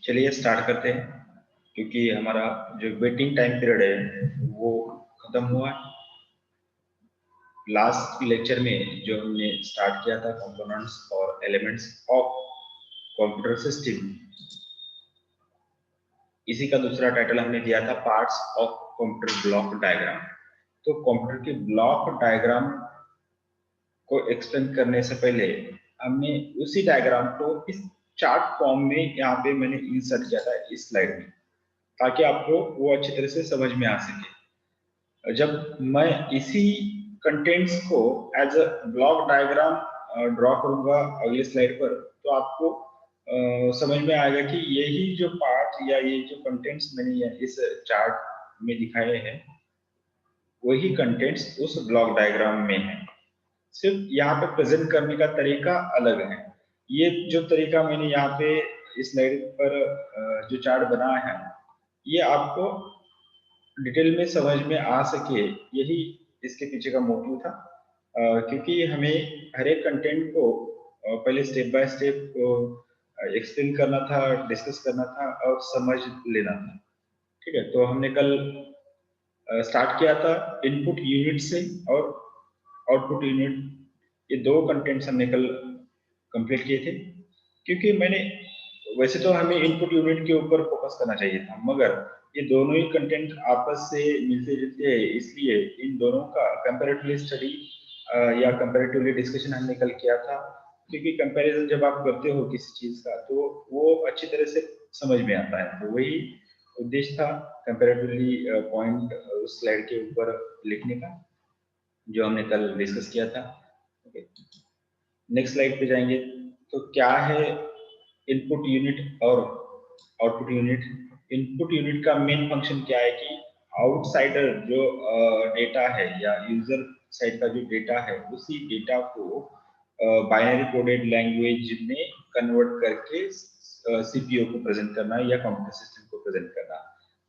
चलिए स्टार्ट करते हैं, क्योंकि हमारा जो वेटिंग टाइम पीरियड है वो खत्म हुआ है। लास्ट लेक्चर में जो हमने स्टार्ट किया था कंपोनेंट्स और एलिमेंट्स ऑफ कंप्यूटर सिस्टम, इसी का दूसरा टाइटल हमने दिया था parts of computer block diagram. तो कंप्यूटर के ब्लॉक डायग्राम को एक्सप्लेन करने से पहले हमने उसी डायग्राम को इस चार्ट फॉर्म में यहाँ पे मैंने इंसर्ट किया था इस स्लाइड में, ताकि आपको वो अच्छी तरह से समझ में आ सके। जब मैं इसी कंटेंट्स को as a block diagram draw करूंगा अगले स्लाइड पर, तो आपको समझ में आएगा कि यही जो पार्ट या ये जो कंटेंट्स मैंने इस चार्ट में दिखाए हैं, वही कंटेंट्स उस ब्लॉक डायग्राम में है। सिर्फ यहाँ पे प्रेजेंट करने का तरीका अलग है। ये जो तरीका मैंने यहाँ पे इस स्लाइड पर जो चार्ट बनाया है, ये आपको डिटेल में समझ में आ सके, यही इसके पीछे का मोटिव था। क्योंकि हमें हर एक कंटेंट को पहले स्टेप बाय स्टेप एक्सप्लेन करना था, डिस्कस करना था और समझ लेना था। ठीक है, तो हमने कल स्टार्ट किया था इनपुट यूनिट से और आउटपुट यूनिट। ये दो कंटेंट्स हमने कल कंप्लीट किए थे। क्योंकि मैंने वैसे तो हमें इनपुट यूनिट के ऊपर फोकस करना चाहिए था, मगर ये दोनों ही कंटेंट आपस से मिलते जुलते हैं, इसलिए इन दोनों का कंपैरेटिवली स्टडी या कंपैरेटिवली डिस्कशन हमने कल किया था। क्योंकि कंपैरिजन जब आप करते हो किसी चीज का, तो वो अच्छी तरह से समझ में आता है। तो वही उद्देश्य था कंपैरेटिवली पॉइंट उस स्लाइड के ऊपर लिखने का, जो हमने कल डिस्कस किया था। ओके, नेक्स्ट स्लाइड पे जाएंगे। तो क्या है इनपुट यूनिट और आउटपुट यूनिट? इनपुट यूनिट का मेन फंक्शन क्या है कि आउटसाइडर जो डेटा है या यूजर साइड का जो डेटा है, उसी डेटा को बाइनरी कोडेड लैंग्वेज में कन्वर्ट करके सीपीयू को प्रेजेंट करना या कंप्यूटर सिस्टम को प्रेजेंट करना।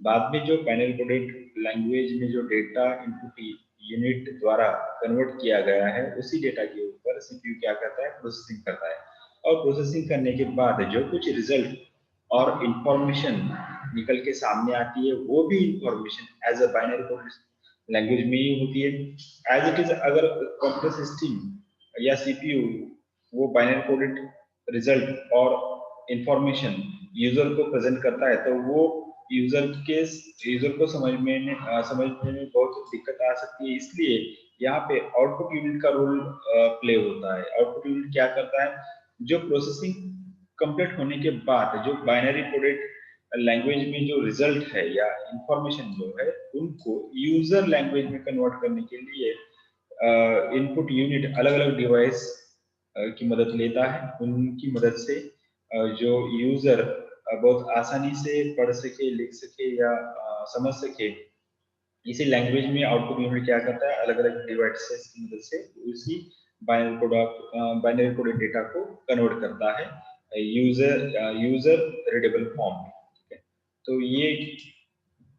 बाद में जो बाइनरी कोडेड लैंग्वेज में जो डेटा इनपुट यूनिट द्वारा कन्वर्ट किया गया है, उसी डेटा के ऊपर सीपीयू क्या करता है, प्रोसेसिंग करता है। और प्रोसेसिंग करने के बाद जो कुछ रिजल्ट और इंफॉर्मेशन निकल के सामने आती है, वो भी information as a binary coded language में ही होती है। एज इट इज, अगर कंप्यूटर सिस्टम या सीपीयू वो बाइनरी कोडेड रिजल्ट और इंफॉर्मेशन यूजर को प्रेजेंट करता है, तो वो यूजर को समझने में बहुत दिक्कत आ सकती है। इसलिए यहाँ पे आउटपुट यूनिट का रोल प्ले होता है। आउटपुट यूनिट क्या करता है, जो प्रोसेसिंग कंप्लीट होने के बाद जो बाइनरी कोडेड लैंग्वेज में जो रिजल्ट है या इंफॉर्मेशन जो है, उनको यूजर लैंग्वेज में कन्वर्ट करने के लिए इनपुट यूनिट अलग अलग डिवाइस की मदद लेता है। उनकी मदद से जो यूजर बहुत आसानी से पढ़ सके, लिख सके या समझ सके, इसी लैंग्वेज में आउटपुट यूनिट क्या करता है, अलग अलग डिवाइसेस की मदद से उसी बाइनरी कोडेड डेटा को कन्वर्ट करता है यूजर रीडेबल फॉर्म में। तो ये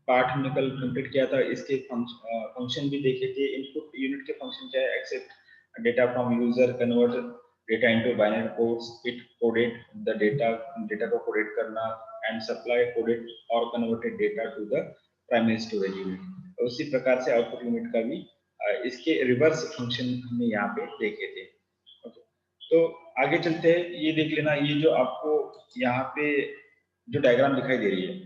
पार्ट हमने कल कंप्लीट किया था। इसके फंक्शन भी देखे थे। इनपुट यूनिट के फंक्शन क्या है, except data from user, convert data into binary codes, it coded the data को कोडेट करना, एंड सप्लाई कोडेड और converted data to the primary storage unit. उसी प्रकार से आउटपुट यूनिट का भी इसके रिवर्स फंक्शन हमने यहाँ पे देखे थे। तो आगे चलते हैं, ये देख लेना, ये जो आपको यहाँ पे जो डायग्राम दिखाई दे रही है,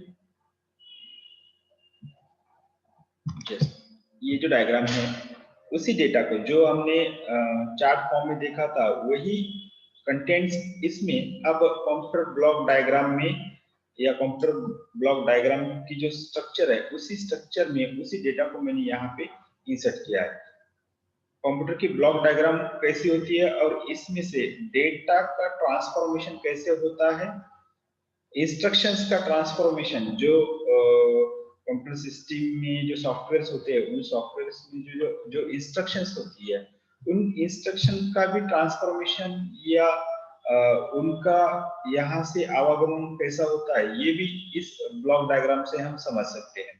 ये जो डायग्राम है, उसी डेटा को जो हमने चार्ट फॉर्म में देखा था, वही कंटेंट्स इसमें अब कंप्यूटर ब्लॉक डायग्राम में या कंप्यूटर ब्लॉक डायग्राम की जो स्ट्रक्चर है, उसी स्ट्रक्चर में उसी डेटा को मैंने यहाँ पे इंसर्ट किया है। कंप्यूटर की ब्लॉक डायग्राम कैसी होती है और इसमें से डेटा का ट्रांसफॉर्मेशन कैसे होता है, इंस्ट्रक्शंस का ट्रांसफॉर्मेशन, जो कंप्यूटर सिस्टम में जो सॉफ्टवेयर्स होते हैं, उन सॉफ्टवेयर्स में जो जो इंस्ट्रक्शंस होती है, उन इंस्ट्रक्शन का भी ट्रांसफॉर्मेशन या उनका यहाँ से आवागमन कैसा होता है, ये भी इस ब्लॉक डायग्राम से हम समझ सकते हैं।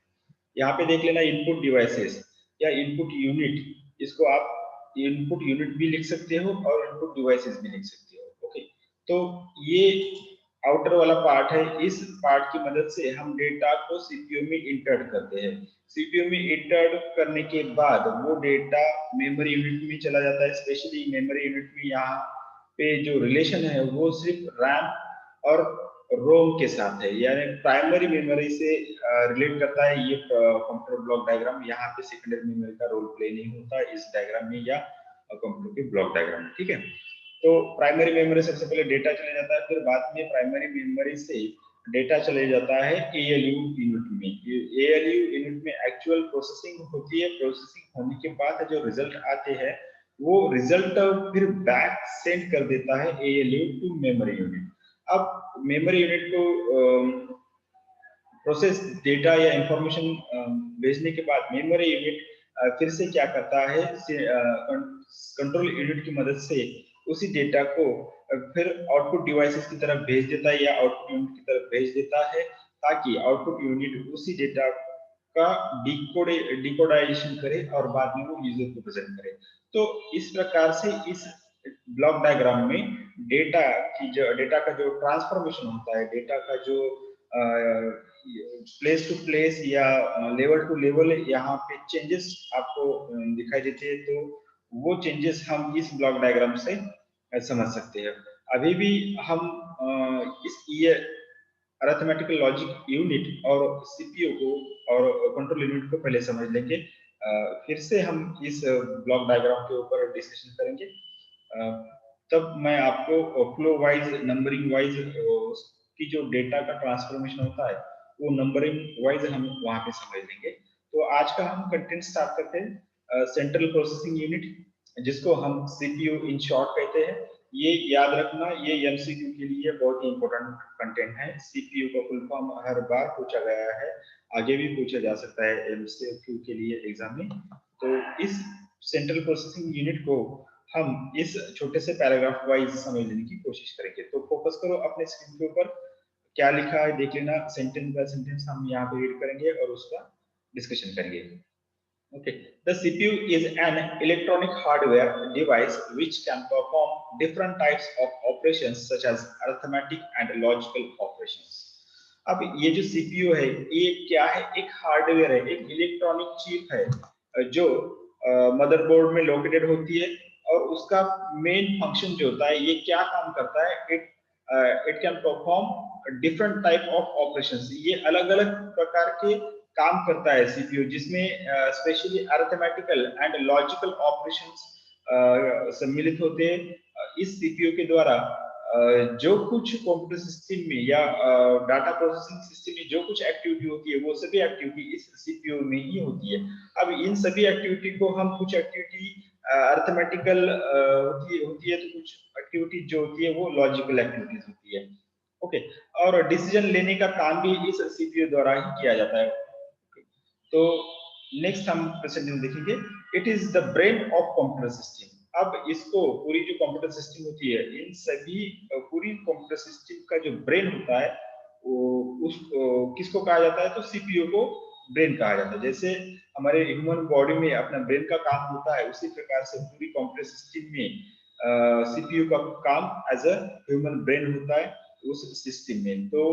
यहाँ पे देख लेना, इनपुट डिवाइसेस या इनपुट यूनिट, इसको आप इनपुट यूनिट भी लिख सकते हो और इनपुट डिवाइसेस भी लिख सकते हो। ओके, तो ये आउटर वाला पार्ट है, इस पार्ट की मदद से हम डेटा को सीपीयू में इंटर्ट करते हैं। सीपीयू में इंटर्ट करने के बाद वो डेटा मेमोरी यूनिट में चला जाता है। स्पेशली मेमोरी यूनिट में यहाँ पे जो रिलेशन है वो सिर्फ रैम और रोम के साथ है, यानी प्राइमरी मेमोरी से रिलेट करता है ये कंप्यूटर ब्लॉक डायग्राम। यहाँ पे सेकेंडरी मेमोरी का रोल प्ले नहीं होता इस डायग्राम में या कंप्यूटर के ब्लॉक डायग्राम में, ठीक है। तो प्राइमरी मेमोरी सबसे पहले डेटा चले जाता है, फिर बाद में प्राइमरी मेमोरी से डेटा चले जाता है एएलयू यूनिट में। एएलयू यूनिट में एक्चुअल प्रोसेसिंग होती है। प्रोसेसिंग होने के बाद जो रिजल्ट आते हैं वो रिजल्ट फिर बैक सेंड कर देता है एएलयू टू मेमोरी यूनिट। अब मेमोरी यूनिट को प्रोसेस डेटा या इंफॉर्मेशन भेजने के बाद मेमोरी यूनिट फिर से क्या करता है, कंट्रोल यूनिट की मदद से उसी डेटा को फिर आउटपुट डिवाइसेस की तरफ भेज देता है या आउटपुट यूनिट की तरफ भेज देता है, ताकि आउटपुट यूनिट उसी डेटा का डिकोडाइजेशन करे और बाद में वो यूजर को प्रेजेंट करे। तो इस प्रकार से इस ब्लॉक डायग्राम में डेटा का जो ट्रांसफॉर्मेशन होता है, डेटा का जो प्लेस टू प्लेस या लेवल टू लेवल यहाँ पे चेंजेस आपको दिखाई देते हैं, तो वो चेंजेस हम इस ब्लॉक डायग्राम से समझ सकते हैं। अभी भी हम ये अरिथमेटिकल लॉजिक यूनिट और सीपीयू को और कंट्रोल यूनिट को पहले समझ लेंगे, फिर से हम इस ब्लॉक डायग्राम के ऊपर डिस्कशन करेंगे। तब मैं आपको फ्लो वाइज, नंबरिंग वाइज की जो डेटा का ट्रांसफॉर्मेशन होता है वो नंबरिंग वाइज हम वहां पे समझ लेंगे। तो आज का हम कंटेंट स्टार्ट करते हैं। सेंट्रल प्रोसेसिंग यूनिट, जिसको हम सीपीयू इन शॉर्ट कहते हैं। ये याद रखना, ये एमसीक्यू के लिए बहुत ही इंपॉर्टेंट कंटेंट है। सीपीयू का फुल फॉर्म हर बार पूछा गया है, आगे भी पूछा जा सकता है एमसीक्यू के लिए एग्जाम में। तो इस सेंट्रल प्रोसेसिंग यूनिट को हम इस छोटे से पैराग्राफ वाइज समझ लेने की कोशिश करेंगे। तो फोकस करो अपने स्क्रीन के ऊपर, क्या लिखा है देख लेना। सेंटेंस बाय सेंटेंस हम यहाँ पे रीड करेंगे और उसका डिस्कशन करेंगे। Okay, the CPU is an electronic hardware device which can perform different types of operations such as arithmetic and logical operations. अब ये जो CPU है ये क्या है, एक हार्डवेयर है, एक इलेक्ट्रॉनिक चिप है जो मदरबोर्ड में लोकेटेड होती है, और उसका मेन फंक्शन जो होता है ये क्या काम करता है, it can perform different type of operations. ये अलग अलग प्रकार के काम करता है सीपीयू, जिसमें specially arithmetical and logical operations सम्मिलित होते हैं। इस सीपीयू के द्वारा जो कुछ कंप्यूटर सिस्टम में या डाटा प्रोसेसिंग सिस्टम में जो कुछ एक्टिविटी होती है वो सभी एक्टिविटी इस सीपीयू में ही होती है। अब इन सभी एक्टिविटी को हम, कुछ एक्टिविटी अरिथमेटिकल होती है, तो कुछ एक्टिविटी जो होती है वो लॉजिकल एक्टिविटीज होती है। ओके, और डिसीजन लेने का काम भी इस सीपीयू द्वारा ही किया जाता है। तो नेक्स्ट हम प्रेजेंटेशन देखेंगे, it is the brain of computer system. अब इसको, पूरी जो कंप्यूटर सिस्टम होती है, इन सभी पूरी कंप्यूटर सिस्टम का जो ब्रेन होता है वो किसको कहा जाता है, तो सीपीयू को ब्रेन कहा जाता है। जैसे हमारे ह्यूमन बॉडी में अपना ब्रेन का काम होता है, उसी प्रकार से पूरी कंप्यूटर सिस्टम में सीपीयू का काम एज अ ह्यूमन ब्रेन होता है उस सिस्टम में। तो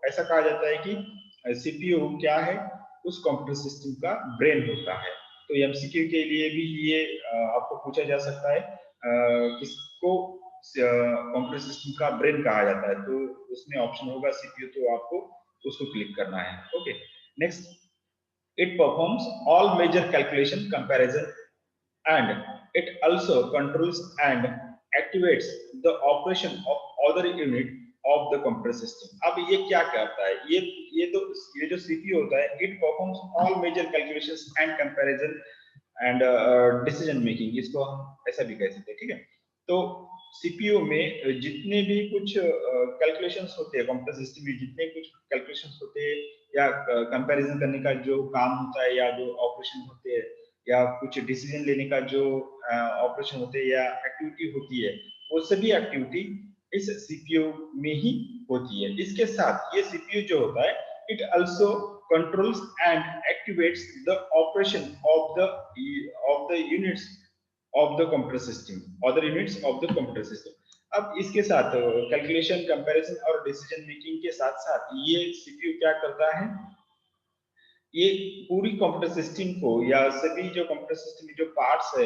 ऐसा कहा जाता है कि सीपीयू क्या है, उस कंप्यूटर सिस्टम का ब्रेन होता है। तो एमसीक्यू के लिए भी ये आपको पूछा जा सकता है, किसको कंप्यूटर सिस्टम का ब्रेन कहा जाता है, तो उसमें ऑप्शन होगा सीपीयू, तो आपको उसको क्लिक करना है। Okay, next, it performs all major calculation, comparison, and it also controls and activates the operation of other unit of the computer system. अब ये क्या करता है, ये जो सीपीयू होता है, it performs all major calculations and comparison and decision making, इसको हम ऐसा भी कह सकते हैं, ठीक है। तो सीपीयू में जितने भी कुछ कैलकुलेशंस होते हैं, कंप्यूटर सिस्टम में जितने कुछ कैलकुलेशंस होते हैं या कंपैरिजन करने का जो काम होता है या जो ऑपरेशन होते हैं या कुछ डिसीजन लेने का जो ऑपरेशन होते हैं या एक्टिविटी होती है, वो सभी एक्टिविटी इस सीपीयू में ही होती है। इसके साथ ये सीपीयू जो होता है, it also controls and activates the operation of the units of the computer system, other units of the computer system. अब इसके साथ कैलकुलेशन, कंपैरिजन और डिसीजन मेकिंग के साथ साथ ये सीपीयू क्या करता है, ये पूरी कंप्यूटर सिस्टम को या सभी जो कंप्यूटर सिस्टम में जो पार्ट्स है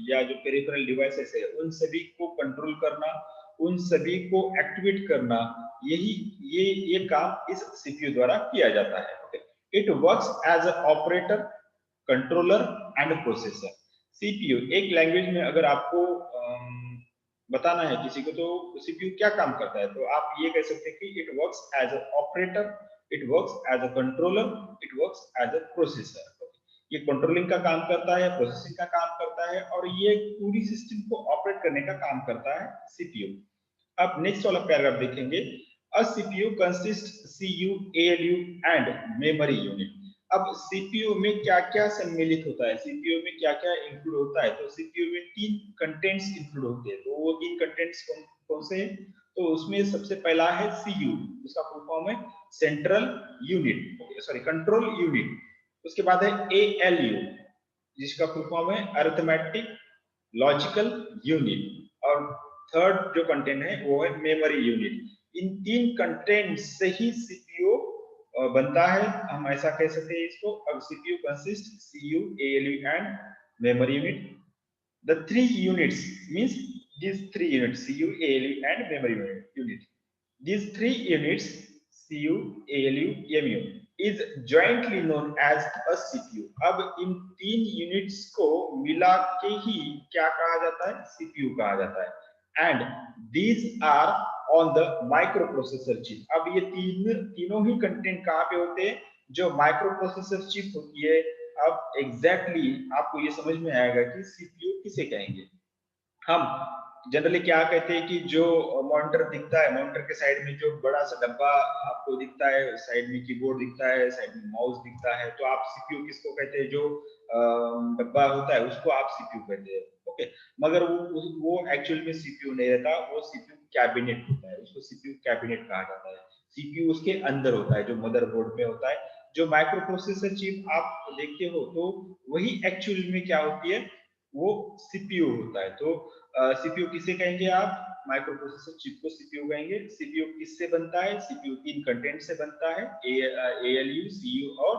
या जो पेरिफेरल डिवाइसेस है उन सभी को कंट्रोल करना, उन सभी को एक्टिवेट करना, यही ये काम इस सीपीयू द्वारा किया जाता है। Okay, it works as a operator, controller and processor. CPU एक लैंग्वेज में अगर आपको बताना है किसी को तो सीपीयू क्या काम करता है, तो आप ये कह सकते हैं कि it works as a operator, it works as a controller, it works as a processor. ये कंट्रोलिंग का काम करता है, प्रोसेसिंग का काम करता है और ये पूरी सिस्टम को ऑपरेट करने का काम करता है सीपीयू। अब नेक्स्ट वाला पैराग्राफ देखेंगे। A CPU consist CU, ALU and memory unit. अब सीपीयू में क्या-क्या सम्मिलित होता है, सीपीयू में क्या-क्या इंक्लूड होता है, तो सीपीयू में तीन कंटेंट्स इंक्लूड होते हैं। तो वो तीन कंटेंट्स कौन कौन से हैं, तो उसमें सबसे पहला है सीयू, उसका फुल फॉर्म है central unit, sorry control unit. उसके बाद है एएलयू जिसका फुल फॉर्म है अरिथमेटिक लॉजिकल यूनिट, और थर्ड जो कंटेंट है वो है मेमोरी यूनिट। इन तीन कंटेंट से ही सीपीयू बनता है, हम ऐसा कह सकते हैं इसको। अब CPU consist CU, ALU and memory unit. The three units means these three units CU, ALU and memory unit. These three units CU, ALU, MU is jointly known as a CPU. अब इन तीन units को मिला के ही क्या कहा जाता है, CPU कहा जाता है। And these are on the microprocessor chip. अब ये तीनों ही कंटेंट कहाँ पे होते हैं, जो माइक्रोप्रोसेसर चिप होती है। अब एग्जैक्टली आपको ये समझ में आएगा कि सीपीयू किसे कहेंगे। हम जनरली क्या कहते हैं कि जो मॉनिटर दिखता है, मॉनिटर के साइड में जो बड़ा सा डब्बा आपको दिखता है, साइड में कीबोर्ड दिखता है, साइड में माउस दिखता है, तो आप सीपीयू किसको कहते हैं, जो डब्बा होता है उसको आप सीपीयू कहते हैं। ओके, मगर वो एक्चुअल में सीपीयू नहीं रहता, वो सीपीयू कैबिनेट होता है, उसको सीपीयू कैबिनेट कहा जाता है। सीपीयू उसके अंदर होता है जो मदरबोर्ड में होता है। जो माइक्रो प्रोसेसर चिप आप देखते हो तो वही एक्चुअल में क्या होती है, वो सीपीयू होता है। तो सीपीयू किसे कहेंगे आप, माइक्रो प्रोसेसर चिप को सीपीयू कहेंगे। सीपीयू किससे बनता है, सीपीयू तीन कंटेंट से बनता है, एएलयू, सीयू और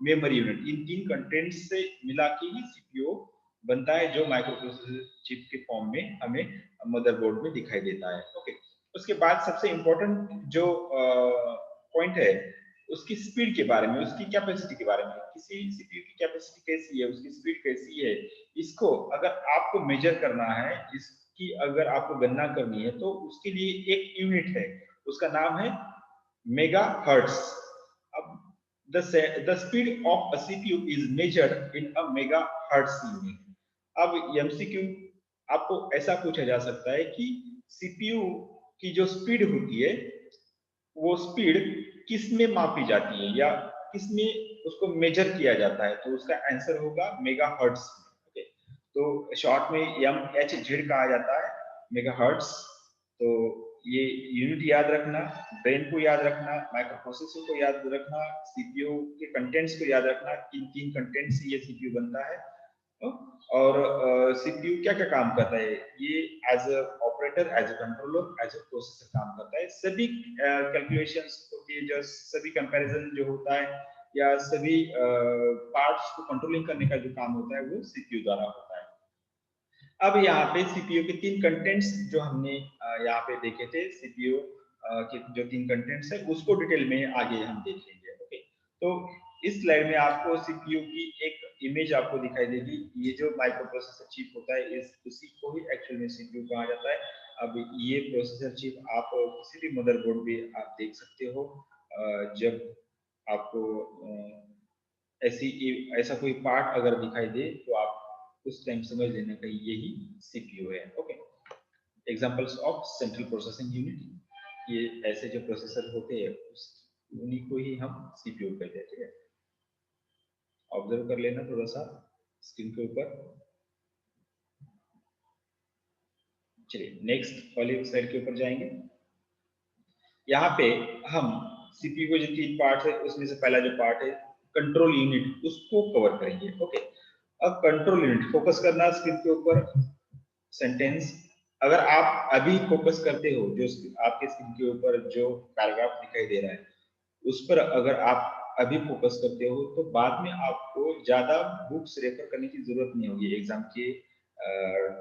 मेमोरी यूनिट। इन तीन कंटेंट से मिला के ही सीपीयू बनता है, जो माइक्रो प्रोसेसर चिप के फॉर्म में हमें मदरबोर्ड में दिखाई देता है। ओके, उसके बाद सबसे इंपॉर्टेंट जो पॉइंट है उसकी स्पीड के बारे में, उसकी कैपेसिटी के बारे में। किसी सीपीयू की कैपेसिटी कैसी है, उसकी स्पीड कैसी है, इसको अगर आपको मेजर करना है, इसकी अगर आपको गणना करनी है, तो उसके लिए एक यूनिट है, उसका नाम है मेगाहर्ट्ज। अब the speed of a CPU is measured in a megahertz unit. अब एमसीक्यू आपको ऐसा पूछा जा सकता है कि सीपीयू की जो स्पीड होती है वो स्पीड किस में मापी जाती है या किस में उसको मेजर किया जाता है, तो उसका आंसर होगा मेगाहर्ट्ज में। ओके, तो शॉर्ट में एम एच जेड कहा जाता है, मेगाहर्ट्ज। तो ये यूनिट याद रखना, ब्रेन को याद रखना, माइक्रो प्रोसेसर को याद रखना, सीपीयू के कंटेंट्स को याद रखना, किन तीन कंटेंट से ये सीपीयू बनता है। और सीपीयू क्या क्या काम करता है, ये as a operator, as a controller, as a processor काम करता है। सभी कैलकुलेशंस होती है, जो सभी कंपैरिजन जो होता है या सभी पार्ट्स को कंट्रोलिंग करने का जो काम होता है वो सीपीयू द्वारा होता है। अब यहाँ पे सीपीयू के तीन कंटेंट्स जो हमने यहाँ पे देखे थे, सीपीयू के जो तीन कंटेंट्स है उसको डिटेल में आगे हम देख लेंगे। ओके, तो इस स्लाइड में आपको सीपीयू की एक इमेज आपको दिखाई देगी। ये जो माइक्रो प्रोसेसर चिप होता है इस उसी को ही एक्चुअल में सीपीयू कहा जाता है। अब ये प्रोसेसर चिप आप किसी भी मदरबोर्ड पे आप देख सकते हो। जब आपको ऐसा कोई पार्ट अगर दिखाई दे तो आप उस टाइम समझ लेना कि यही सीपीयू है। Okay, examples of central processing unit, ये ऐसे जो प्रोसेसर होते हैं उन्हीं को ही हम सीपीयू कहते हैं। ठीक है, ऑब्जर्व कर लेना थोड़ा सा स्क्रीन के ऊपर। चलिए नेक्स्ट वाली स्लाइड के ऊपर जाएंगे। यहाँ पे हम सीपीयू के जो तीन पार्ट है उसमें से पहला जो पार्ट है कंट्रोल यूनिट, उसको कवर करेंगे। ओके, अब कंट्रोल यूनिट फोकस करना स्क्रीन के ऊपर, सेंटेंस अगर आप अभी फोकस करते हो जो आपके स्क्रीन के ऊपर जो पैराग्राफ दिखाई दे रहा है उस पर अगर आप अभी फोकस करते हो तो बाद में आपको ज्यादा बुक्स रेफर करने की जरूरत नहीं होगी एग्जाम के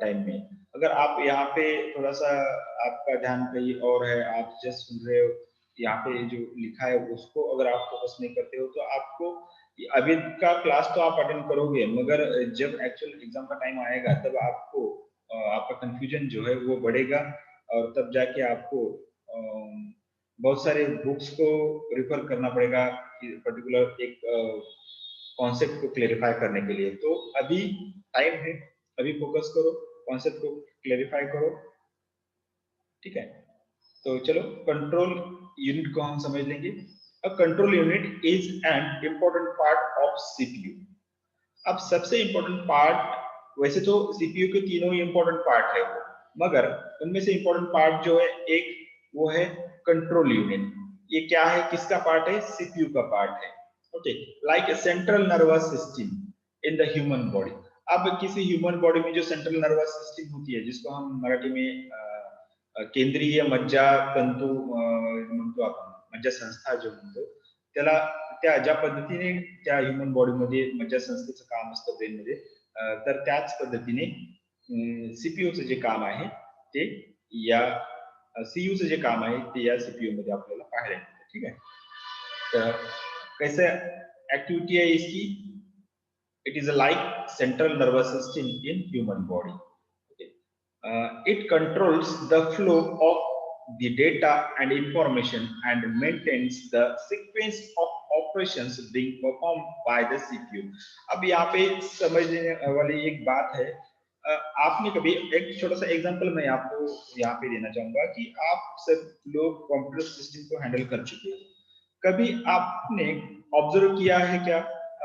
टाइम में। अगर आप यहाँ पे थोड़ा सा आपका ध्यान कहीं और है, आप जस्ट सुन रहे हो, यहाँ पे जो लिखा है उसको अगर आप फोकस नहीं करते हो तो आपको अभी का क्लास तो आप अटेंड करोगे मगर जब एक्चुअल एग्जाम का टाइम आएगा तब आपको आपका कंफ्यूजन जो है वो बढ़ेगा और तब जाके आपको बहुत सारे बुक्स को रिफर करना पड़ेगा पर्टिकुलर एक कॉन्सेप्ट को क्लेरिफाई करने के लिए। तो अभी टाइम है, अभी फोकस करो, कॉन्सेप्ट को क्लेरिफाई करो, ठीक है। तो चलो कंट्रोल यूनिट को हम समझ लेंगे। A control unit is an important part of CPU. अब सबसे इंपॉर्टेंट पार्ट, वैसे तो सीपीयू के तीनों ही इंपॉर्टेंट पार्ट है वो, मगर उनमें से इंपॉर्टेंट पार्ट जो है एक वो है कंट्रोल यूनिट। ये क्या है, किसका पार्ट है, सीपीयू का पार्ट है। Okay, like central nervous system in the human body. अब किसी ह्यूमन बॉडी में जो सेंट्रल नर्वस सिस्टम होती है जिसको हम मराठी में केंद्रीय मज्जा तंतू म्हणतो आपण, मज्जा संस्था जो म्हणतो त्याला, त्या ज्या पद्धतीने त्या ह्युमन बॉडीमध्ये मज्जासंस्थेचं काम असतं ब्रेनमध्ये, तर त्याच पद्धतीने सीपीयूचं जे काम आहे ते या सीयूचं जे काम आहे ते या सीपीयू मध्ये आपल्याला पाहायला मिळतं, ठीक आहे। तर कैसे एक्टिविटी है इसकी, it is like central nervous system in human body. Okay. It controls the flow of the data and information and maintains the sequence of operations being performed by the CPU. अब यहाँ पे समझने वाली एक बात है, आपने कभी एक छोटा सा एग्जांपल मैं आपको यहाँ पे देना चाहूंगा कि आप सब लोग कंप्यूटर सिस्टम को हैंडल कर चुके हैं। कभी आपने ऑब्जर्व किया है क्या,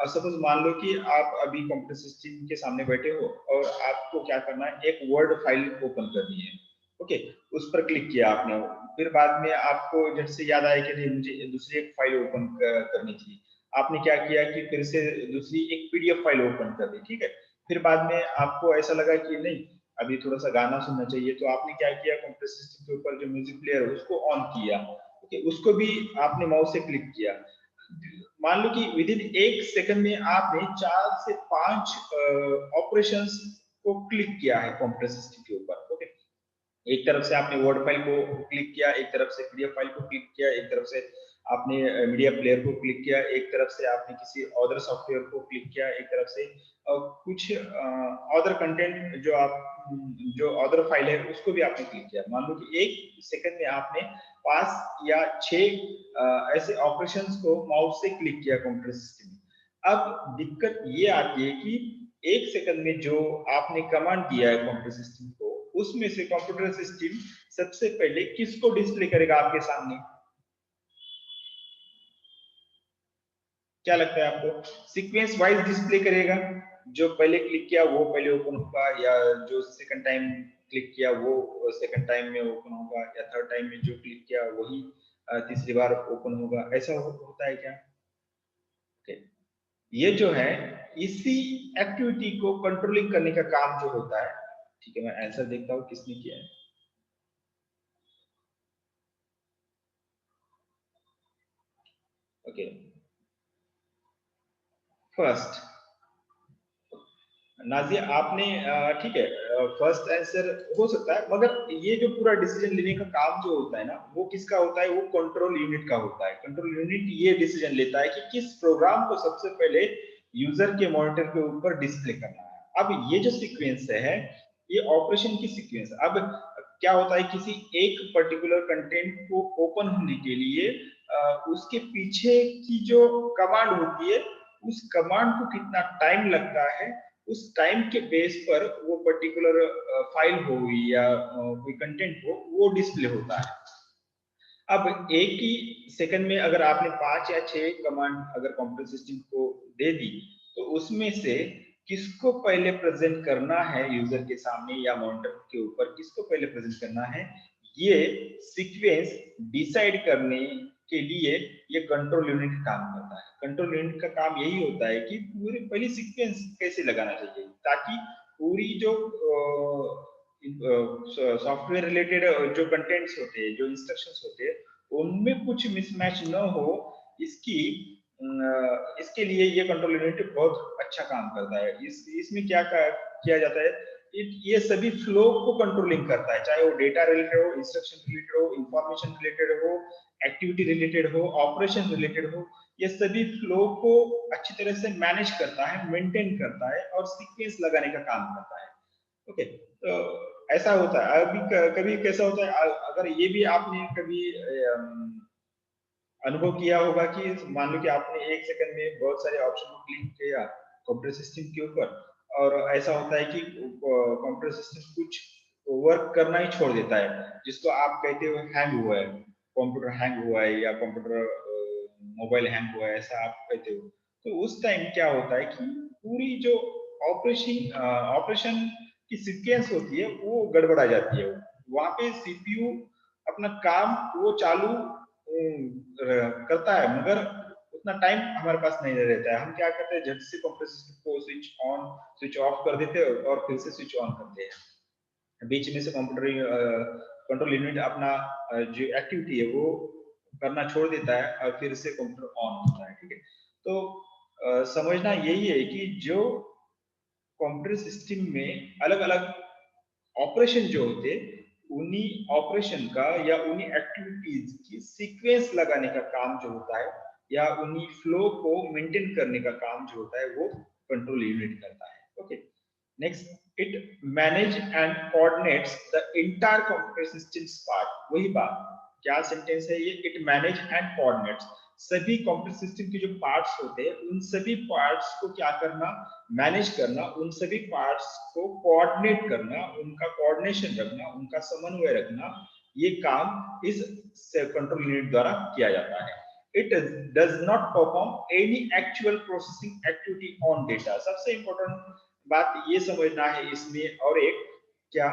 सपोज मान लो कि आप अभी कंप्यूटर सिस्टम के सामने बैठे हो और आपको क्या करना है, एक वर्ड फाइल ओपन करनी है। ओके, उस पर क्लिक किया आपने, फिर बाद में आपको जैसे याद आया कि नहीं मुझे दूसरी एक फाइल ओपन करनी थी, आपने क्या किया कि फिर से दूसरी एक पीडीएफ फाइल ओपन कर दी, ठीक है। फिर बाद में आपको ऐसा लगा कि नहीं अभी थोड़ा सा गाना सुनना चाहिए, तो आपने क्या किया, कंप्यूटर सिस्टम के ऊपर जो म्यूजिक प्लेयर है उसको ऑन किया, ओके, उसको भी आपने माउस से क्लिक किया। मान लो कि विद इन एक सेकंड में आपने 4 से 5 ऑपरेशंस को क्लिक किया है कंप्यूटर सिस्टम के ऊपर। ओके, एक तरफ से आपने वर्ड फाइल को क्लिक किया, एक तरफ से पीडीएफ फाइल को क्लिक किया, एक तरफ से आपने मीडिया प्लेयर को क्लिक किया, एक तरफ से आपने किसी अदर सॉफ्टवेयर को क्लिक किया, एक तरफ से कुछ अदर कंटेंट जो आप जो अदर फाइल है उसको भी आपने क्लिक किया। मान लो कि एक सेकंड में आपने 5 या 6 ऐसे ऑपरेशंस को माउस से क्लिक किया कंप्यूटर सिस्टम में। अब दिक्कत ये आती है कि एक सेकंड में जो आपने कमांड दिया है कंप्यूटर सिस्टम को, उसमें से कंप्यूटर सिस्टम सबसे पहले किसको डिस्प्ले करेगा आपके सामने, क्या लगता है आपको, सीक्वेंस वाइज डिस्प्ले करेगा, जो पहले क्लिक किया वो पहले ओपन होगा, या जो सेकंड टाइम क्लिक किया वो सेकंड टाइम में ओपन होगा, या थर्ड टाइम में जो क्लिक किया वही तीसरी बार ओपन होगा, ऐसा होता है क्या? okay. ये जो है इसी एक्टिविटी को कंट्रोलिंग करने का काम जो होता है, ठीक है, मैं आंसर देखता हूँ किसने किया है। ओके, फर्स्ट नाजिया आपने ठीक है, फर्स्ट आंसर हो सकता है, मगर ये जो पूरा डिसीजन लेने का काम जो होता है ना वो किसका होता है, वो कंट्रोल यूनिट का होता है। कंट्रोल यूनिट ये डिसीजन लेता है कि किस प्रोग्राम को सबसे पहले यूजर के मॉनिटर के ऊपर डिस्प्ले करना है। अब ये जो सीक्वेंस है ये ऑपरेशन की सीक्वेंस। अब क्या होता है, किसी एक पर्टिकुलर कंटेंट को ओपन होने के लिए उसके पीछे की जो कमांड होती है उस कमांड को कितना टाइम लगता है, उस टाइम के बेस पर वो पर्टिकुलर फाइल हो या कोई कंटेंट हो वो डिस्प्ले होता है। अब एक ही सेकंड में अगर आपने 5 या 6 कमांड अगर कंप्यूटर सिस्टम को दे दी तो उसमें से किसको पहले प्रेजेंट करना है यूजर के सामने या मॉनिटर के ऊपर, किसको पहले प्रेजेंट करना है, ये सीक्वेंस डिसाइड करने के लिए ये कंट्रोल यूनिट काम करता है। कंट्रोल यूनिट का काम यही होता है कि पूरी पहली सीक्वेंस कैसे लगाना चाहिए ताकि पूरी जो सॉफ्टवेयर रिलेटेड जो कंटेंट्स होते हैं, जो इंस्ट्रक्शंस होते हैं, उनमें कुछ मिसमैच न हो, इसकी इसके लिए ये कंट्रोल यूनिट बहुत अच्छा काम करता है। इसमें क्या किया जाता है, ये सभी फ्लो को कंट्रोलिंग करता है, चाहे वो डेटा रिलेटेड हो, इंस्ट्रक्शन रिलेटेड हो, इंफॉर्मेशन रिलेटेड हो, एक्टिविटी रिलेटेड हो, ऑपरेशन रिलेटेड हो, ये सभी फ्लो को अच्छी तरह से मैनेज करता है, मेंटेन करता है और सीक्वेंस लगाने का काम करता है। ओके, तो ऐसा होता है। अभी कभी कैसा होता है, अगर ये भी आपने कभी अनुभव किया होगा कि मान लो कि आपने 1 सेकंड में बहुत सारे ऑप्शन को क्लिक किया कंप्यूटर सिस्टम के ऊपर, और ऐसा होता है कि कंप्यूटर सिस्टम कुछ वर्क करना ही छोड़ देता है, जिसको आप कहते हो हैंग हुआ है, कंप्यूटर हैंग हुआ है या कंप्यूटर मोबाइल हैंग हुआ है, ऐसा आप कहते हो। तो उस टाइम क्या होता है कि पूरी जो ऑपरेशन की सीक्वेंस होती है वो गड़बड़ा जाती है। वहां पे सीपीयू अपना काम वो चालू करता है, मगर उतना टाइम हमारे पास नहीं रहता है। हम क्या करते हैं, झट से कंप्यूटर सिस्टम को स्विच ऑन स्विच ऑफ कर देते हैं और फिर से स्विच ऑन करते हैं। बीच में से कंप्यूटर कंट्रोल यूनिट अपना जो एक्टिविटी है वो करना छोड़ देता है और फिर से कंप्यूटर ऑन होता है। ठीक है, तो समझना यही है कि जो कंप्यूटर सिस्टम में अलग अलग ऑपरेशन जो होते, उन्हीं ऑपरेशन का या उन्हीं एक्टिविटीज की सीक्वेंस लगाने का काम जो होता है, या उन्हीं फ्लो को मेंटेन करने का काम जो होता है, वो कंट्रोल यूनिट करता है। Okay, next, it manage and coordinates the entire computer systems part. वही बात, क्या सेंटेंस है ये, इट मैनेज एंड कोऑर्डिनेट्स, सभी कंप्यूटर सिस्टम के जो पार्ट्स होते हैं उन सभी पार्ट्स को क्या करना, मैनेज करना, उन सभी पार्ट्स को कोऑर्डिनेट करना, उनका कोऑर्डिनेशन रखना, उनका समन्वय रखना, ये काम इस कंट्रोल यूनिट द्वारा किया जाता है। It does not perform any actual processing activity on data. सबसे इंपॉर्टेंट बात ये समझना है इसमें, और एक क्या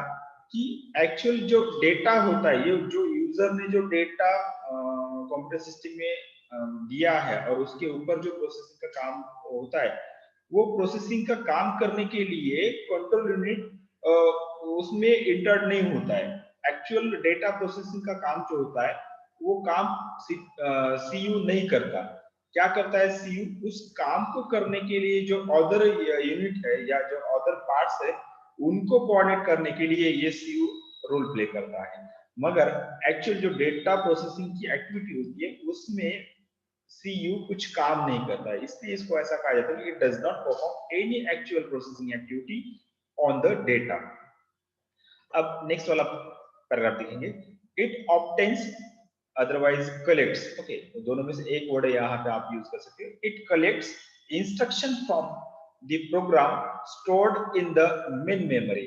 कि एक्चुअल जो डेटा होता है, ये जो यूजर ने जो डेटा कंप्यूटर सिस्टम में दिया है और उसके ऊपर जो प्रोसेसिंग का काम होता है, वो प्रोसेसिंग का काम करने के लिए कंट्रोल यूनिट उसमें इंटर्ड नहीं होता है। एक्चुअल डेटा प्रोसेसिंग का काम जो होता है, वो काम सीयू नहीं करता। क्या करता है सीयू, उस काम को करने के लिए जो अदर यूनिट है या जो अदर पार्ट्स है, उनको कोऑर्डिनेट करने के लिए ये सीयू रोल प्ले करता है। मगर एक्चुअल जो डेटा प्रोसेसिंग की एक्टिविटी होती है, उसमें सीयू कुछ काम नहीं करता है, इसलिए इसको ऐसा कहा जाता है कि it does not perform any actual processing activity on the data. अब नेक्स्ट वाला पैराग्राफ देखेंगे, it obtains otherwise collects. Okay, दोनों में से एक वर्ड यहाँ पे आप यूज कर सकते हो, it collects instruction from the program stored in the main memory.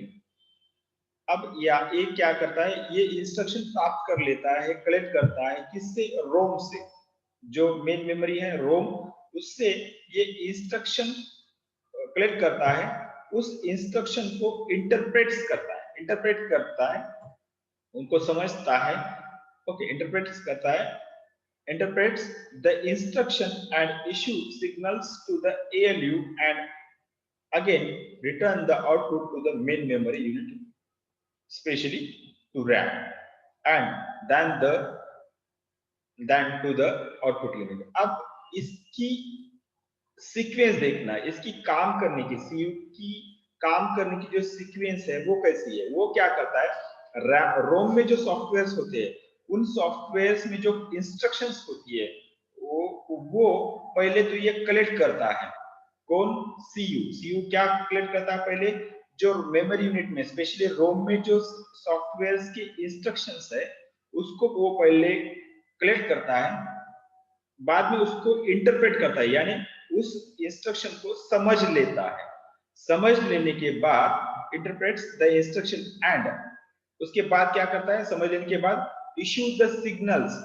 अब ये क्या करता है, ये इंस्ट्रक्शन प्राप्त कर लेता है, कलेक्ट करता है, किससे, रोम से, जो मेन मेमोरी है रोम, उससे ये इंस्ट्रक्शन कलेक्ट करता है, उस इंस्ट्रक्शन को इंटरप्रेट्स करता है, इंटरप्रेट करता है, उनको समझता है। ओके, इंटरप्रेट्स करता है, interprets the instruction and issue signals to the ALU, and again return the output to the main memory unit, especially to RAM, and then to the output unit। अब इसकी sequence देखना है, इसकी काम करने की, सीयू की काम करने की जो सीक्वेंस है वो कैसी है, वो क्या करता है, रोम में जो सॉफ्टवेयर्स होते हैं, उन सॉफ्टवेयर्स में जो इंस्ट्रक्शंस होती है, वो पहले तो ये कलेक्ट करता है। कौन, सीयू क्या कलेक्ट करता है पहले, जो मेमोरी यूनिट में स्पेशली रोम में जो सॉफ्टवेयर्स के इंस्ट्रक्शंस है, उसको वो पहले कलेक्ट करता है, बाद में उसको इंटरप्रेट करता है, यानी उस इंस्ट्रक्शन को समझ लेता है। समझ लेने के बाद इंटरप्रेट्स द इंस्ट्रक्शन, एंड उसके बाद क्या करता है, समझ लेने के बाद इश्यू द सिग्नल्स।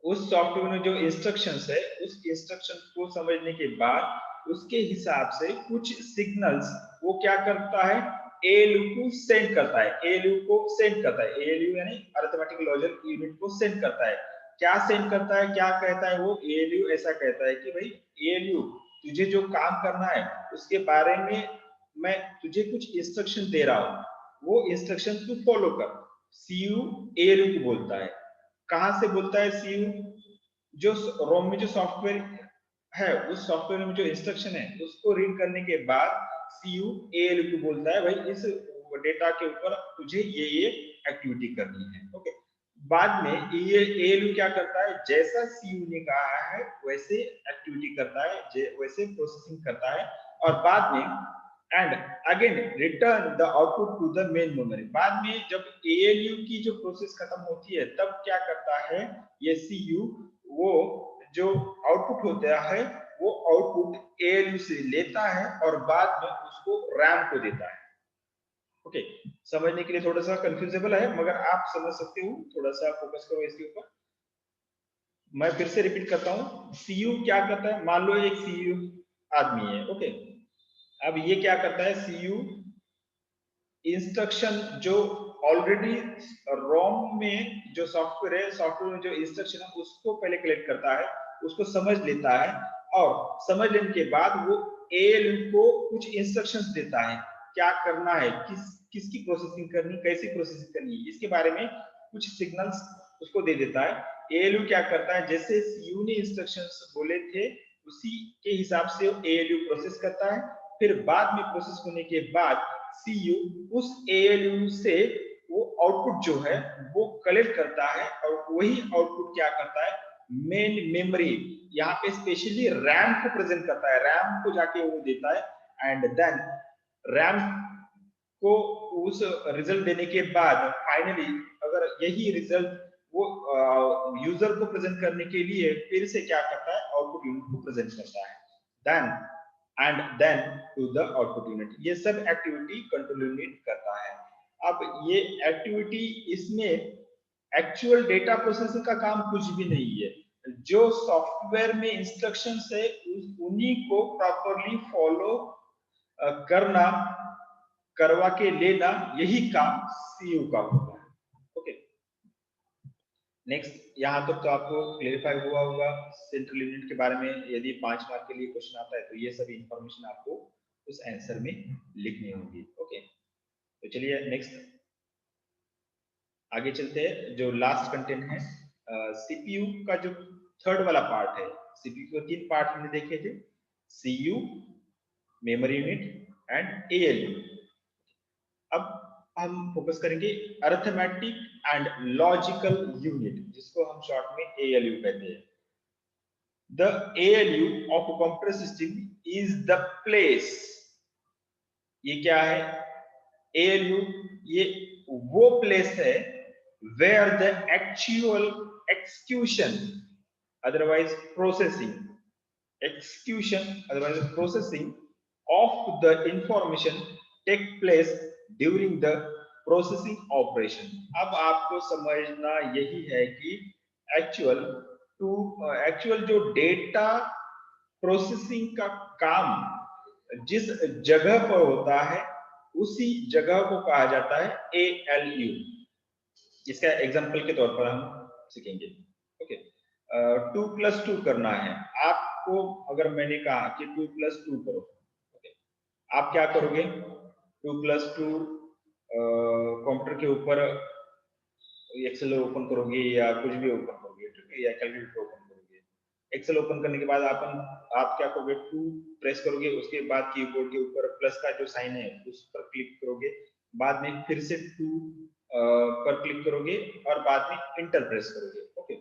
उस सॉफ्टवेयर में जो इंस्ट्रक्शंस है, उस इंस्ट्रक्शन को समझने के बाद उसके हिसाब से कुछ सिग्नल्स वो क्या करता है, एएलयू को सेंड करता है, एएलयू को सेंड करता है, एएलयू यानी अरिथमेटिक लॉजिक यूनिट को सेंड करता है। क्या सेंड करता है, क्या कहता है वो, एएलयू ऐसा कहता है कि भाई एएलयू, तुझे जो काम करना है उसके बारे में मैं तुझे कुछ इंस्ट्रक्शन दे रहा हूँ, वो इंस्ट्रक्शन तू फॉलो कर। सीयू एएलयू को बोलता है। कहां से बोलता है सीयू? जो रोम में जो सॉफ्टवेयर है, उस सॉफ्टवेयर में जो इंस्ट्रक्शन है उसको रीड करने के बाद सीयू एएलयू को बोलता है भाई इस डेटा के ऊपर तुझे ये एक्टिविटी करनी है। ओके, बाद में ये एएलयू क्या करता है, जैसा सीयू ने कहा है वैसे एक्टिविटी करता है, वैसे प्रोसेसिंग करता है, और बाद में and again return the output to the main memory. बाद में जब एएलयू की जो प्रोसेस खत्म होती है तब क्या करता है ये सीयू, वो जो आउटपुट होता है वो आउटपुट एएलयू से लेता है और बाद में उसको रैम को देता है। ओके, समझने के लिए थोड़ा सा कंफ्यूजेबल है मगर आप समझ सकते हो, थोड़ा सा फोकस करो इसके ऊपर। मैं फिर से रिपीट करता हूँ, सीयू क्या करता है, मान लो एक सीयू आदमी है। ओके, अब ये क्या करता है, सीयू इंस्ट्रक्शन जो ऑलरेडी रोम में जो सॉफ्टवेयर है, सॉफ्टवेयर में जो इंस्ट्रक्शन है उसको पहले कलेक्ट करता है, उसको समझ लेता है, और समझ लेने के बाद वो एएलयू को कुछ इंस्ट्रक्शंस देता है, क्या करना है, किसकी प्रोसेसिंग करनी, कैसी प्रोसेसिंग करनी है, इसके बारे में कुछ सिग्नल्स उसको दे देता है। एएलयू क्या करता है, जैसे सीयू ने इंस्ट्रक्शंस बोले थे उसी के हिसाब से एएलयू प्रोसेस करता है। फिर बाद में प्रोसेस होने के बाद सीयू उस एएलयू से वो आउटपुट जो है वो कलेक्ट करता है, और वही आउटपुट क्या करता है, मेन मेमोरी, यहाँ पे स्पेशली रैम को प्रेजेंट करता है, रैम को जाके वो देता है। एंड देन रैम को उस रिजल्ट देने के बाद फाइनली अगर यही रिजल्ट वो यूजर को प्रेजेंट करने के लिए फिर से क्या करता है, आउटपुट यूनिट को प्रेजेंट करता है, then and then to the output unit. ये सब एक्टिविटी कंट्रोल यूनिट करता है। अब ये एक्टिविटी, इसमें एक्चुअल डेटा प्रोसेसिंग का काम कुछ भी नहीं है, जो सॉफ्टवेयर में इंस्ट्रक्शंस है उन्हीं को प्रॉपरली फॉलो करना, करवा के लेना, यही काम सीयू का होता है। ओके, नेक्स्ट, यहां तक तो आपको क्लेरिफाई हुआ होगा सेंट्रल यूनिट के बारे में। यदि 5 मार्क के लिए क्वेश्चन आता है तो ये सभी इंफॉर्मेशन आपको उस आंसर में लिखनी होगी। ओके, तो चलिए नेक्स्ट आगे चलते हैं। जो लास्ट कंटेंट है सीपीयू का जो थर्ड वाला पार्ट है, सीपीयू के 3 पार्ट हमने देखे थे, CU, memory unit and ALU. अब हम फोकस करेंगे अरिथमेटिक एंड लॉजिकल यूनिट, जिसको हम शॉर्ट में एएलयू कहते हैं। The ALU of a computer system is the place, ये क्या है, ALU ये वो प्लेस है where the actual execution otherwise processing of the information take place during the processing operation। अब आपको समझना यही है कि एक्चुअल जो डेटा प्रोसेसिंग का काम जिस जगह पर होता है उसी जगह को कहा जाता है ALU। इसका एग्जांपल के तौर पर हम सीखेंगे। ओके, 2+2 करना है आपको, अगर मैंने कहा कि 2+2 करो, ओके, आप क्या करोगे, 2+2 कंप्यूटर के ऊपर एक्सेल ओपन करोगे या कुछ भी ओपन करोगे, ठीक है, या कैलकुलेटर ओपन करोगे। एक्सेल ओपन करने के बाद आप क्या करोगे, 2 प्रेस करोगे, उसके बाद कीबोर्ड के ऊपर प्लस का जो साइन है उस पर क्लिक करोगे, बाद में फिर से 2 पर क्लिक करोगे और बाद में इंटर प्रेस करोगे। ओके,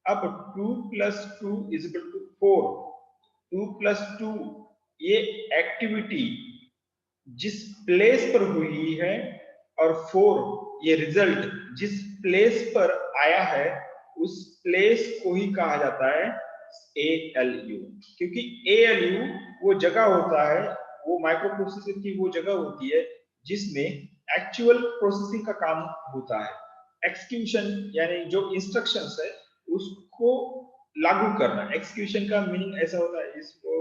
अब 2+2 = 4, 2+2 ये एक्टिविटी जिस प्लेस पर हुई है और 4 ये रिजल्ट जिस प्लेस पर आया है उस प्लेस को ही कहा जाता है ALU। क्योंकि ALU वो जगह होता है, वो माइक्रो प्रोसेसर की वो जगह होती है जिसमें एक्चुअल प्रोसेसिंग का काम होता है। एक्सक्यूशन यानी जो इंस्ट्रक्शंस है उसको लागू करना, एक्सक्यूशन का मीनिंग ऐसा होता है, इसको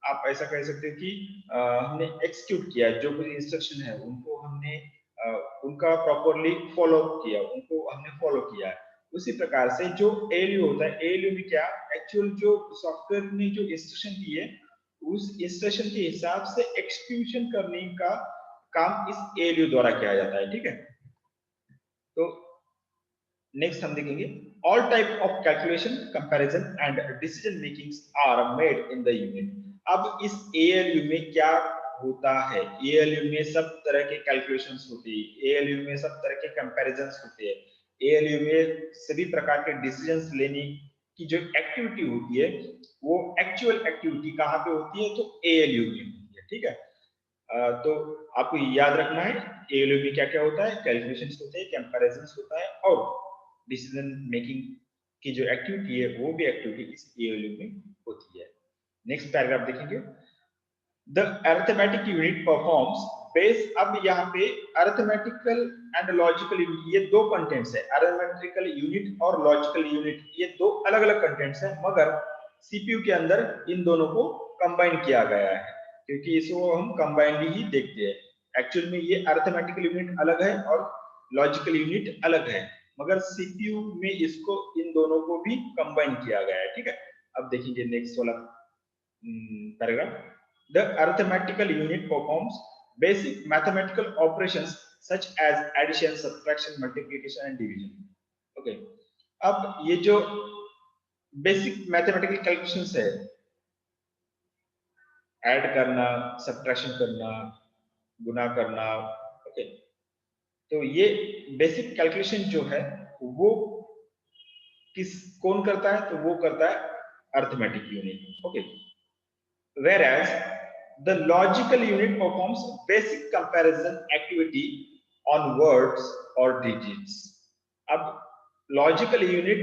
आप ऐसा कह सकते हो कि हमने एक्सिक्यूट किया, जो भी इंस्ट्रक्शन है उनको हमने उनका प्रॉपरली फॉलो किया, उनको हमने फॉलो किया है। उसी प्रकार से जो ALU होता है, ALU में क्या एक्चुअल जो सॉफ्टवेयर ने जो इंस्ट्रक्शन दी है उस इंस्ट्रक्शन के हिसाब से एक्सक्यूशन करने का काम इस ALU द्वारा किया जाता है, ठीक है। तो नेक्स्ट हम देखेंगे all type of calculation, comparison and decision makings are made in the unit. अब इस ALU में क्या होता है, ALU में सब तरह के कैलकुलेशंस होते हैं, ALU में सब तरह के कंपैरिजंस होते हैं, ALU में सभी प्रकार के डिसीजंस लेने की जो एक्टिविटी होती है वो एक्चुअल एक्टिविटी कहाँ पे होती है, तो ALU में होती है, ठीक है। तो आपको याद रखना है ALU में क्या क्या होता है, कैलकुलेशंस होते हैं, कंपैरिजंस होता है और डिसीजन मेकिंग की जो एक्टिविटी है वो भी एक्टिविटी इस ALU में होती है। नेक्स्ट पैराग्राफ देखेंगे, the arithmetic unit performs base. अब यहाँ पे अरिथमेटिकल एंड लॉजिकल यूनिट, ये दो कंटेंट्स है, अरिथमेटिकल यूनिट और लॉजिकल यूनिट, ये दो अलग अलग कंटेंट्स है, मगर CPU के अंदर इन दोनों को कंबाइन किया गया है, क्योंकि इसको हम कंबाइनली ही देखते हैं। एक्चुअल में ये अरिथमेटिकल यूनिट अलग है और लॉजिकल यूनिट अलग है, मगर CPU में इसको इन दोनों को भी कंबाइन किया गया है, ठीक है। अब देखेंगे नेक्स्ट वाला paragraph, the arithmetical unit performs basic mathematical operations such as addition, subtraction, multiplication and division. Okay. अब ये जो बेसिक मैथमेटिकल कैलकुलेशंस है, ऐड करना, सब्ट्रैक्शन करना, गुना करना, ओके, तो ये बेसिक कैलकुलेशन जो है वो कौन करता है, तो वो करता है arithmetic unit, okay. Whereas the logical unit performs basic comparison activity on words or digits. अब लॉजिकल यूनिट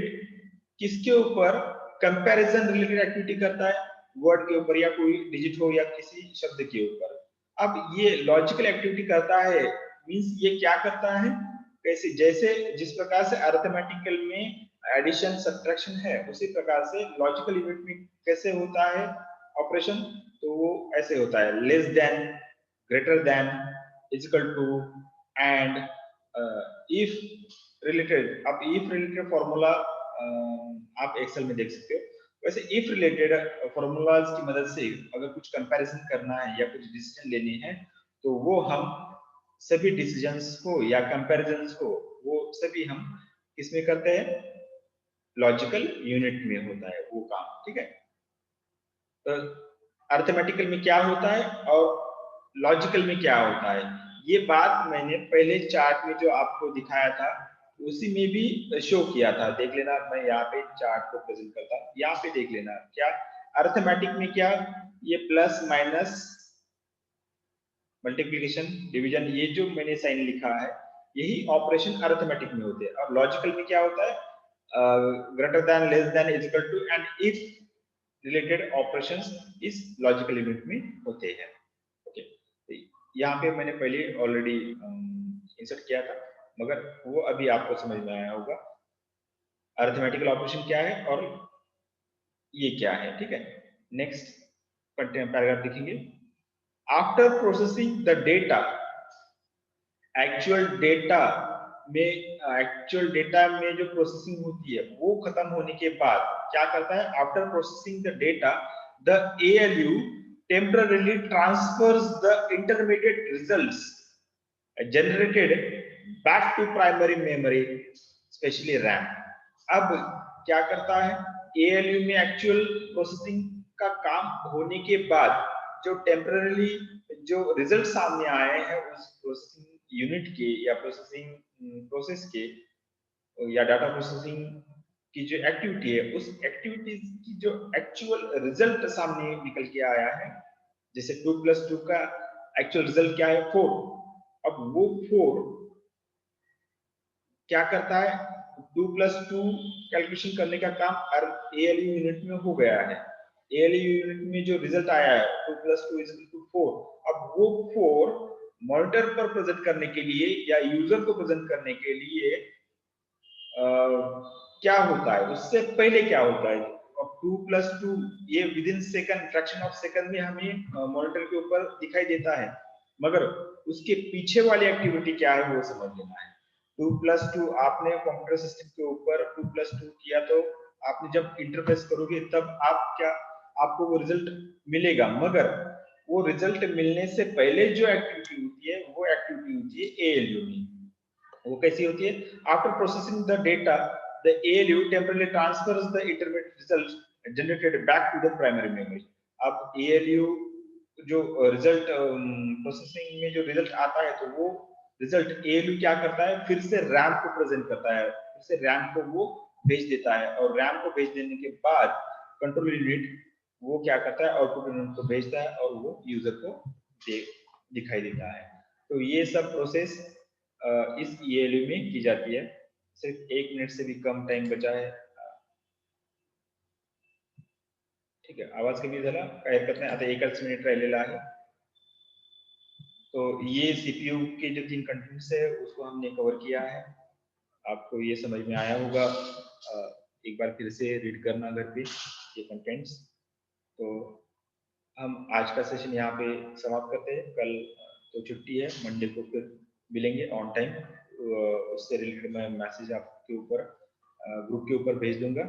किसके ऊपर कंपैरिजन रिलेटेड एक्टिविटी करता है, वर्ड के ऊपर या कोई डिजिट हो या किसी शब्द के ऊपर। अब ये लॉजिकल एक्टिविटी करता है, मींस ये क्या करता है, कैसे, जैसे जिस प्रकार से अरिथमेटिकल में एडिशन सब्ट्रैक्शन है, उसी प्रकार से लॉजिकल यूनिट में कैसे होता है ऑपरेशन, तो वो ऐसे होता है, less than, greater than, equal to and if related. अब इफ रिलेटेड फॉर्मूला आप एक्सेल में देख सकते हो, वैसे इफ रिलेटेड फॉर्मूलाज की मदद से अगर कुछ कंपैरिजन करना है या कुछ डिसीजन लेने हैं, तो वो हम सभी डिसीजंस को या कंपैरिजंस को वो सभी हम किसमें करते हैं, लॉजिकल यूनिट में होता है वो काम, ठीक है। तो अरिथमेटिकल में क्या होता है और लॉजिकल में क्या होता है, ये बात मैंने पहले चार्ट में जो आपको दिखाया था उसी में भी शो किया था, देख लेना। मैं यहाँ पे चार्ट को प्रेजेंट करता हूँ, यहाँ पे देख लेना क्या अरिथमेटिक में क्या, ये प्लस माइनस मल्टीप्लिकेशन डिवीजन, ये जो मैंने साइन लिखा है यही ऑपरेशन अरिथमेटिक में होते हैं। और लॉजिकल में क्या होता है, greater than, less than, equal to and if related operations इस लॉजिकल यूनिट में होते हैं, ओके। यहाँ पे मैंने पहले ऑलरेडी इंसर्ट किया था, मगर वो अभी आपको समझ में आया होगा अरिथमेटिकल ऑपरेशन क्या है और ये क्या है, ठीक है। नेक्स्ट पैराग्राफ देखेंगे, after processing the data, actual data में जो प्रोसेसिंग होती है वो खत्म होने के बाद क्या करता है, after processing the data the ALU temporarily transfers the intermediate results generated back to primary memory, especially RAM। अब क्या करता है, ALU में एक्चुअल प्रोसेसिंग का काम होने के बाद जो टेम्पररी जो रिजल्ट सामने आए हैं उस प्रोसेसिंग यूनिट के या प्रोसेसिंग प्रोसेस के या डाटा प्रोसेसिंग की जो एक्टिविटी है, उस एक्टिविटी की जो एक्चुअल रिजल्ट सामने निकल के आया है, जैसे 2 + 2 का एक्चुअल रिजल्ट क्या है, 4। अब वो 4 क्या करता है, 2 + 2 कैलकुलेशन करने का काम ALU यूनिट में हो गया है। ALU यूनिट में जो रिजल्ट आया है 2 + 2 = 4, अब वो 4 मॉनिटर पर प्रेजेंट करने के लिए या यूजर को प्रेजेंट करने के लिए क्या होता है, उससे पहले क्या होता है, अब 2 + 2 ये with in second, fraction of second में हमें मॉनिटर के ऊपर दिखाई देता है, मगर उसके पीछे वाली एक्टिविटी क्या है वो समझ लेना है। 2 + 2 आपने कंप्यूटर सिस्टम के ऊपर 2 + 2 किया, तो आपने जब इंटरफेस करोगे तब आप क्या, आपको वो रिजल्ट मिलेगा, मगर वो रिजल्ट मिलने से पहले जो एक्टिविटी होती है वो एक्टिविटी होती है ALU में। वो कैसी होती है? After processing the data the ALU temporarily transfers the intermediate result generated back to the primary memory. अब ALU जो रिजल्ट प्रोसेसिंग में जो रिजल्ट आता है तो वो रिजल्ट ALU क्या करता है, फिर से रैम को प्रेजेंट करता है, फिर से रैम को वो भेज देता है, और रैम को भेज देने के बाद कंट्रोल यूनिट वो क्या करता है, आउटपुट यूनिट को भेजता है और वो यूजर को दिखाई देता है। तो ये सब प्रोसेस इस ALU में की जाती है। सिर्फ 1 मिनट से भी कम टाइम बचा है। ठीक है, आवाज कमी झाला काय हरकत नाही, आता 1च मिनिट राहिलेला आहे। तो ये CPU के जो 3 कंटेंट्स है उसको हमने कवर किया है। आपको ये समझ में आया होगा। एक बार फिर से रीड करना घर पे ये कंटेंट्स। तो हम आज का सेशन यहाँ पे समाप्त करते हैं। कल तो छुट्टी है, मंडे को फिर मिलेंगे ऑन टाइम। उससे रिलेटेड मैं मैसेज आपके ऊपर ग्रुप के ऊपर भेज दूंगा।